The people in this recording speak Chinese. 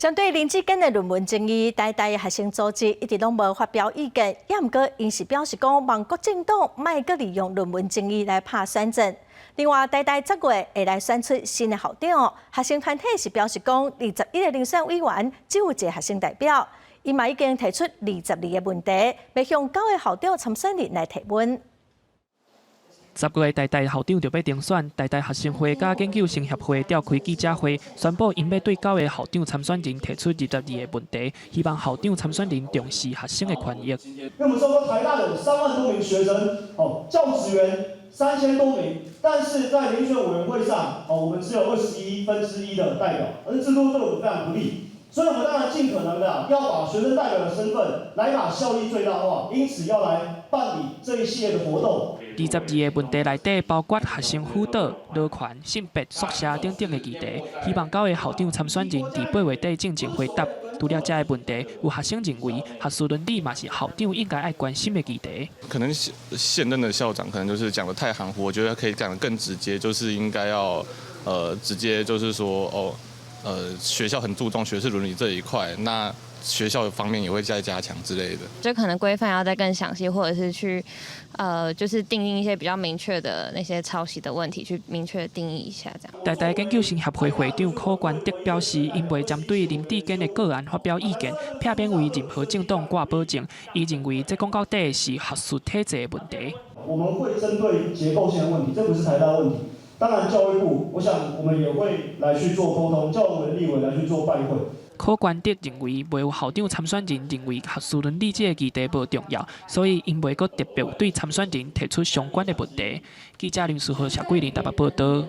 针对林志坚的论文争议，台大的学生组织一直拢无发表意见，也毋过因是表示讲，望国政党莫阁利用论文争议来拍选战。另外，台大10月会来选出新的校长，学生团体是表示讲，21个遴选委员只有一个学生代表，伊嘛已经提出22个问题，要向9个校长参选人来提问。 10月台大校长就要定选，台大学生会甲研究生协会召开记者会，宣布因要对9个校长参选人提出22个问题，希望校长参选人重视学生的权益。因为我们说台大有3万多名学生，教职员3000多名，但是在遴选委员会上，我们只有1/21的代表，而制度对我们非常不利。 所以，我们当然尽可能的要把学生代表的身份来把效益最大化，因此要来办理这一系列的活动。22个问题内底包括学生辅导、劳权、性别、宿舍等等的议题，希望9个校长参选人伫8月底进行回答。除了这个问题，有学生认为学术伦理嘛是校长应该爱关心的议题。可能现任的校长可能就是讲得太含糊，我觉得可以讲得更直接，就是应该要直接就是说学校很注重学术伦理这一块，那学校方面也会再加强之类的。就可能规范要再更详细，或者是去就是定义一些比较明确的那些抄袭的问题，去明确定义一下这样。台大研究生协会会长柯冠德表示，因未针对林志坚的个案发表意见，避免为任何政党挂保证。伊认为这讲到底是学术体制的问题。我们会针对结构性的问题，这不是台大问题。 当然，教育部，我想我们也会来去做沟通，教委立委来去做拜会。柯冠德认为，未有校长参选人认为学术伦理这个议题无重要，所以因未阁特别对参选人提出相关的问题。记者林书豪、谢桂林台北报道。